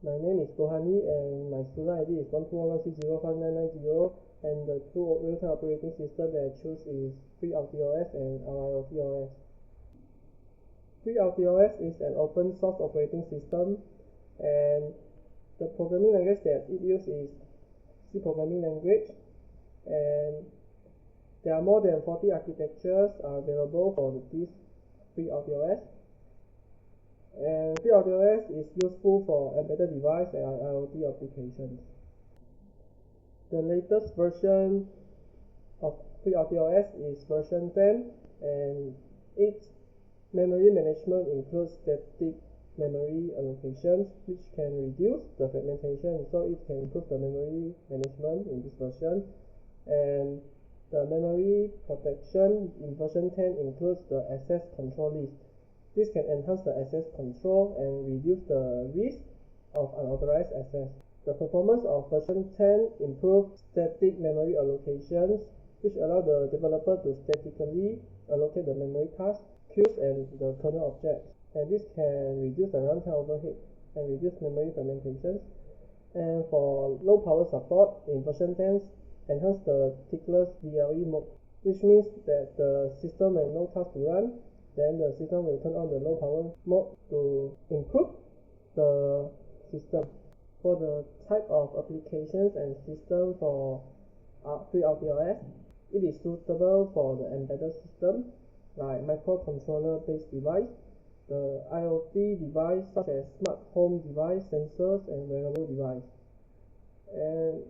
My name is Gohani and my student ID is 12116059990, and the two real-time operating system that I choose is FreeRTOS and RIOT. FreeRTOS is an open source operating system, and the programming language that it uses is C programming language, and there are more than 40 architectures available for this FreeRTOS. And FreeRTOS is useful for embedded device and IoT applications. The latest version of FreeRTOS is version 10, and its memory management includes static memory allocations, which can reduce the fragmentation, so it can improve the memory management in this version. And the memory protection in version 10 includes the access control list. This can enhance the access control and reduce the risk of unauthorized access. The performance of version 10 improves static memory allocations, which allow the developer to statically allocate the memory tasks, queues, and the kernel objects. And this can reduce the runtime overhead and reduce memory fragmentation. And for low power support in version 10, enhance the tickless DLE mode, which means that the system with no task to run, then the system will turn on the low power mode to improve the system. For the type of applications and system for FreeRTOS, it is suitable for the embedded system like microcontroller based device, the IoT device such as smart home device, sensors, and wearable device. And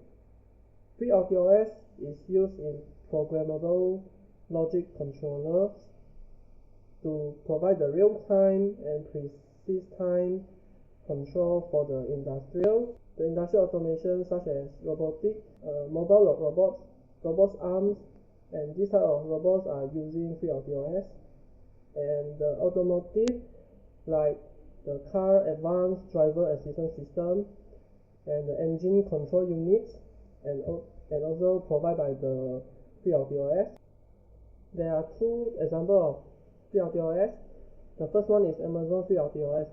FreeRTOS is used in programmable logic controllers to provide the real-time and precise time control for the industrial automation such as robotic, mobile robots, arms, and this type of robots are using FreeRTOS. And the automotive, like the car advanced driver assistance system and the engine control units, and also provided by the FreeRTOS. There are two examples of FreeRTOS. The first one is Amazon FreeRTOS.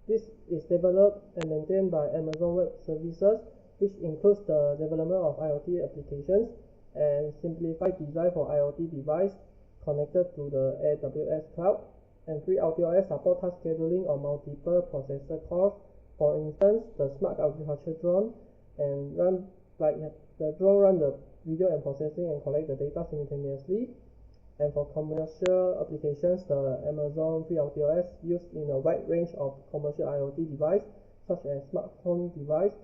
This is developed and maintained by Amazon Web Services, which includes the development of IoT applications and simplified design for IoT device connected to the AWS cloud. And FreeRTOS supports task scheduling on multiple processor cores. For instance, the smart agriculture drone and the drone run the video and processing and collect the data simultaneously. And for commercial applications, the Amazon FreeRTOS used in a wide range of commercial IoT devices such as smart home device,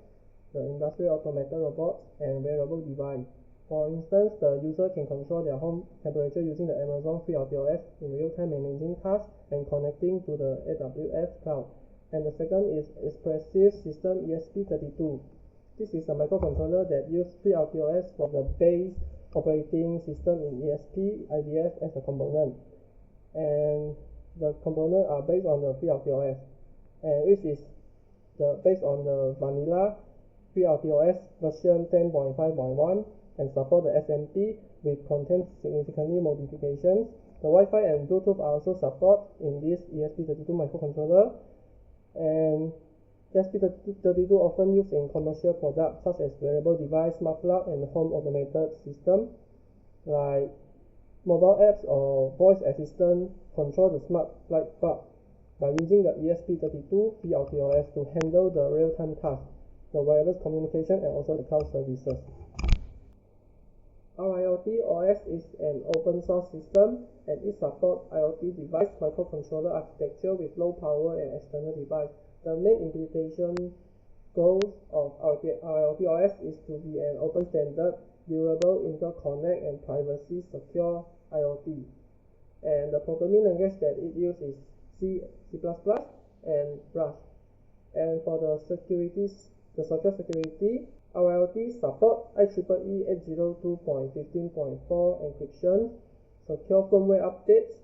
the industrial automated robots, and wearable device. For instance, the user can control their home temperature using the Amazon FreeRTOS in real-time managing tasks and connecting to the AWS cloud. And the second is Expressive System ESP32. This is a microcontroller that uses FreeRTOS for the base operating system in ESP IDF as a component, and the components are based on the FreeRTOS, and which is based on the vanilla FreeRTOS version 10.5.1 and support the SMP with content significantly modifications. The Wi-Fi and Bluetooth are also support in this ESP32 microcontroller, and ESP32 often used in commercial products such as wearable device, smart plug, and home automated system like mobile apps or voice assistant control the smart light bulb by using the ESP32 FreeRTOS to handle the real-time tasks, the wireless communication, and also the cloud services. RIOT-OS is an open source system, and it supports IoT device microcontroller architecture with low power and external device. The main implementation goals of RIOT-OS is to be an open standard, durable, interconnect, and privacy secure IoT. And the programming language that it uses is C++, and Rust. And for the secure security, RIOT support IEEE 802.15.4 encryption, secure firmware updates,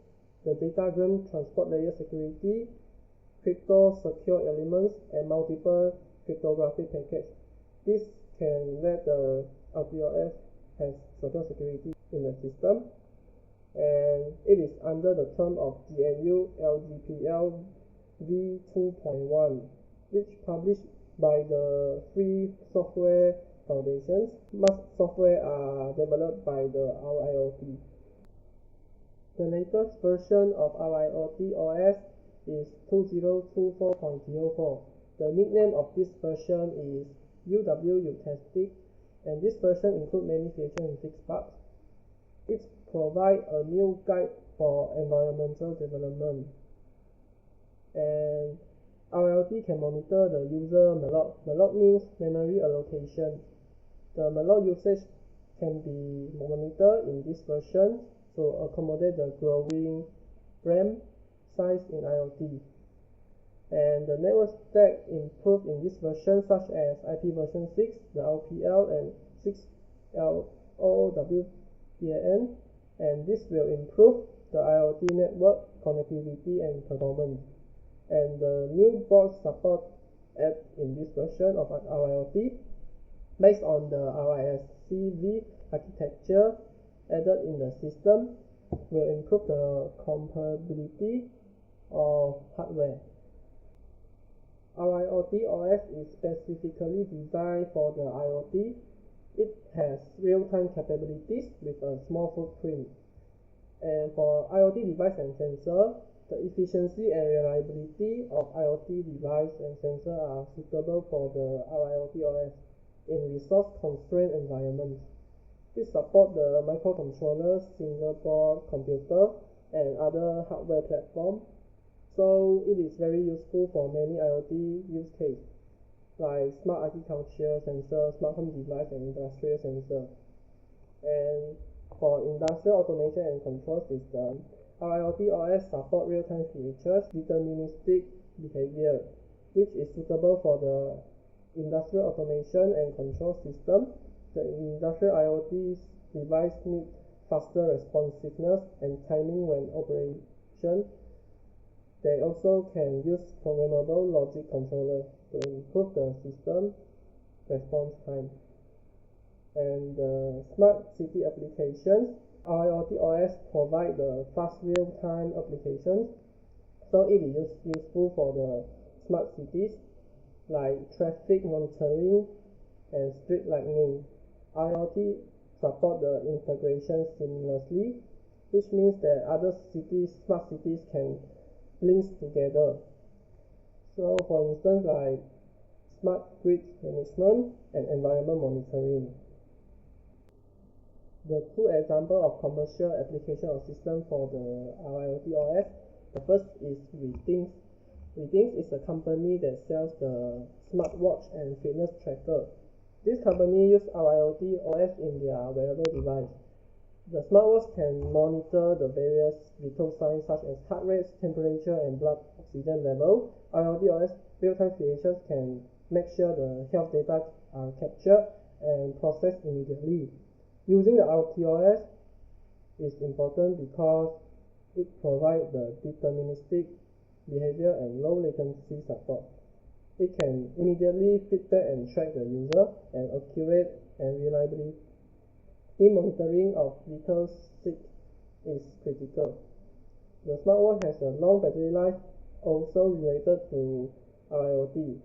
the datagram transport layer security, crypto secure elements, and multiple cryptographic packages. This can let the RTOS has secure security in the system, and it is under the term of GNU LGPL v2.1, which published by the free software foundations. Most software are developed by the RIOT. The latest version of RIOT OS is 2024.04. The nickname of this version is UWUtastic, and this version includes many features and fixed bugs. It provides a new guide for environmental development, and RIOT can monitor the user malloc. Malloc means memory allocation. The malloc usage can be monitored in this version to accommodate the growing RAM size in IoT. And the network stack improved in this version, such as IP version 6, the LPL, and 6LoWPAN, and this will improve the IoT network connectivity and performance. And the new board support add in this version of RIOT based on the RISC-V architecture added in the system will improve the compatibility of hardware. RIOT OS is specifically designed for the IoT. It has real-time capabilities with a small footprint. And for IoT device and sensor, the efficiency and reliability of IoT device and sensor are suitable for the RIOT OS in resource-constrained environments. It supports the microcontroller, single-board computer, and other hardware platforms. So it is very useful for many IoT use cases, like smart agriculture sensor, smart home device, and industrial sensor. And for industrial automation and control system, RIOT OS support real-time features, deterministic behavior, which is suitable for the industrial automation and control system. The industrial IoT device need faster responsiveness and timing when operation. They also can use programmable logic controller to improve the system response time. And the smart city applications, RIOT OS provide the fast real-time applications, so it is useful for the smart cities like traffic monitoring and street lighting. RIOT support the integration seamlessly, which means that other smart cities can link together. So for instance, like smart grid management and environment monitoring. The two examples of commercial application of system for the RIOT OS. The first is RIOT. RIOT is a company that sells the smartwatch and fitness tracker. This company uses RIOT OS in their wearable device. The smartwatch can monitor the various vital signs such as heart rate, temperature, and blood oxygen level. RIOT OS real-time features can make sure the health data are captured and processed immediately. Using the RIOT OS is important because it provides the deterministic behavior and low latency support. It can immediately feedback and track the user, and accurate and reliability monitoring of vital signs is critical. The smartwatch has a long battery life, also related to RIOT.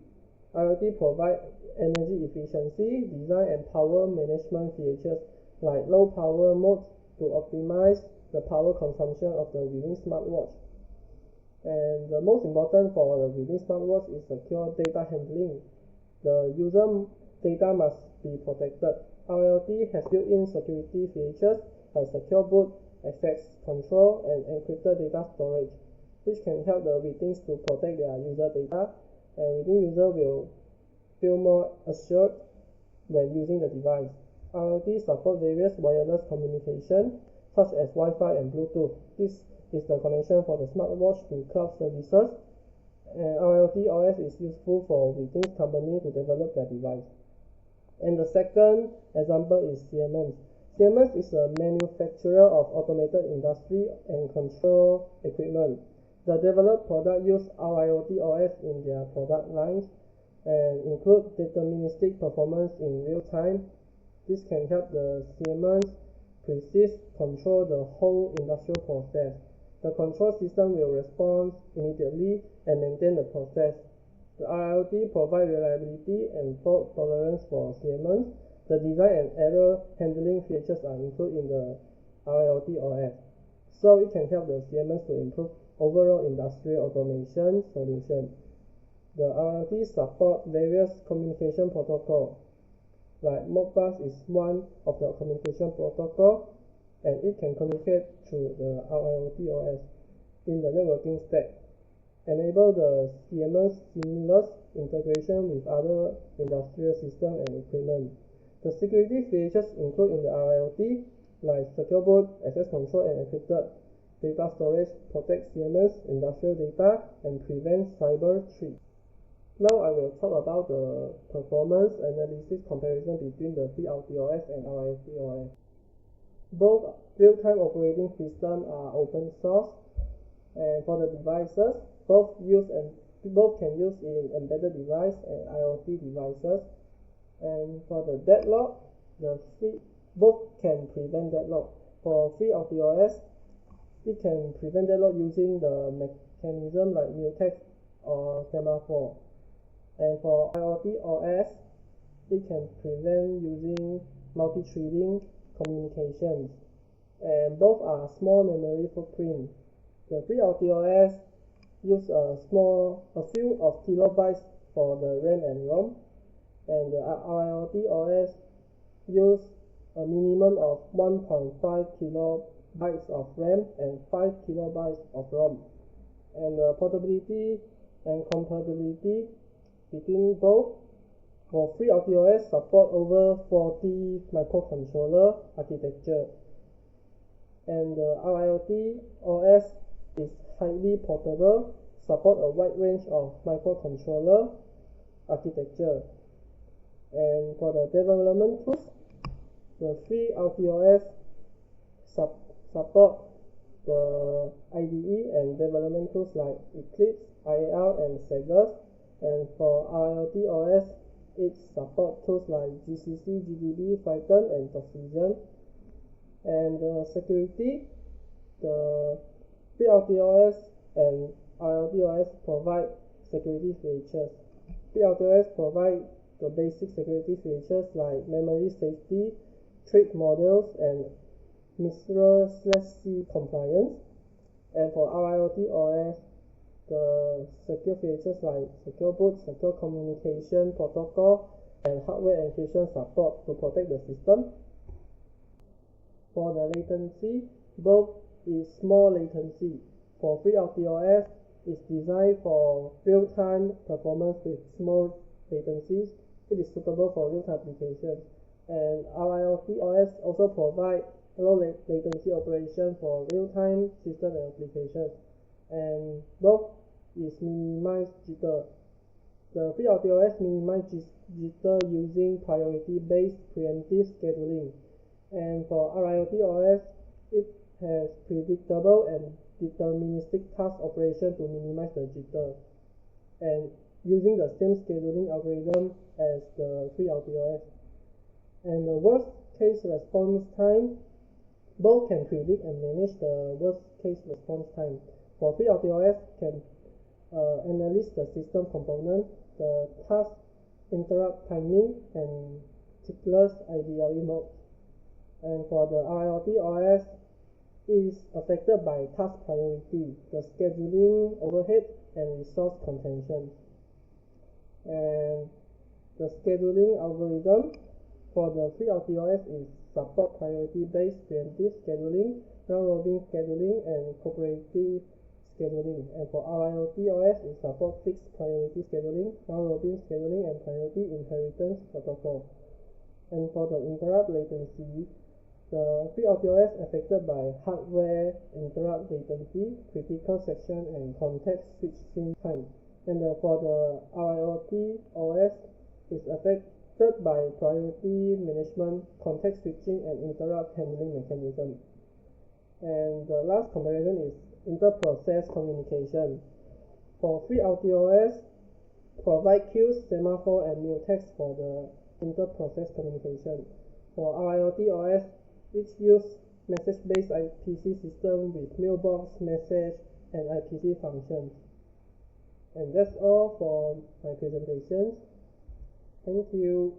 RIOT provides energy efficiency, design, and power management features like low power mode to optimize the power consumption of the within smartwatch. And the most important for the within smartwatch is secure data handling. The user data must be protected. RIOT has built-in security features like secure boot, access control, and encrypted data storage, which can help the victims to protect their user data, and within user will feel more assured when using the device. RIOT supports various wireless communication such as Wi-Fi and Bluetooth. This is the connection for the smartwatch to cloud services, and RIOT OS is useful for victims company to develop their device. And the second example is Siemens. Siemens is a manufacturer of automated industry and control equipment. The developed product use RIOT OS in their product lines and include deterministic performance in real time. This can help the Siemens precise control the whole industrial process. The control system will respond immediately and maintain the process. The RIOT provides reliability and fault tolerance for CMMs. The design and error handling features are included in the RIOT OS, so it can help the CMMs to improve overall industrial automation solution. The RIOT supports various communication protocols, like Modbus is one of the communication protocol, and it can communicate through the RIOT OS in the networking stack, enable the CMM's seamless integration with other industrial systems and equipment. The security features include in the RIOT, like secure boot, access control, and encrypted data storage, protect CMM's industrial data, and prevent cyber threats. Now I will talk about the performance analysis comparison between the FreeRTOS and RIOT OS. Both real-time operating systems are open source, and for the devices, both can use in embedded device and IoT devices. And for the deadlock, both can prevent deadlock. For FreeRTOS, it can prevent deadlock using the mechanism like mutex or semaphore. And for RIOT OS, it can prevent using multi-threading communications. And both are small memory footprint. The FreeRTOS use a few of kilobytes for the RAM and ROM, and the RIOT OS use a minimum of 1.5 kilobytes of RAM and 5 kilobytes of ROM. And the portability and compatibility between both. For FreeRTOS support over 40 microcontroller architecture, and the RIOT OS is highly portable, support a wide range of microcontroller architecture. And for the development tools, the FreeRTOS support the IDE and development tools like Eclipse, IAR, and Sagas. And for RIOT OS, it supports tools like GCC, GDB, Python, and Oxygen. And security, the FreeRTOS and RIOT OS provide security features. FreeRTOS provide the basic security features like memory safety, threat models, and MISRA/C compliance. And for RIOT OS, the secure features like secure boot, secure communication protocol, and hardware encryption support to protect the system. For the latency, both is small latency. For FreeRTOS, it's designed for real-time performance with small latencies. It is suitable for real-time applications. And RIOT OS also provides low latency operation for real-time system and applications. And both is minimize jitter. The FreeRTOS minimizes jitter using priority-based preemptive scheduling. And for RIOT OS, it has predictable and deterministic task operation to minimize the jitter, and using the same scheduling algorithm as the FreeRTOS. And the worst case response time, both can predict and manage the worst case response time. For FreeRTOS, can analyze the system component, the task interrupt timing, and cyclers ideally mode. And for the RIOT OS, is affected by task priority, the scheduling overhead, and resource contention. And the scheduling algorithm for the FreeRTOS is support priority-based preemptive scheduling, round-robin scheduling, and cooperative scheduling. And for RIOT OS, it supports fixed priority scheduling, round-robin scheduling, and priority inheritance protocol. And for the interrupt latency, the FreeRTOS affected by hardware interrupt latency, critical section, and context switching time. And for the RIOT OS is affected by priority management, context switching, and interrupt handling mechanism. And the last comparison is inter-process communication. For FreeRTOS, provide queues, semaphore, and mutex for the inter-process communication. For RIOT OS, it uses message-based IPC system with mailbox, message, and IPC functions. And that's all for my presentations. Thank you.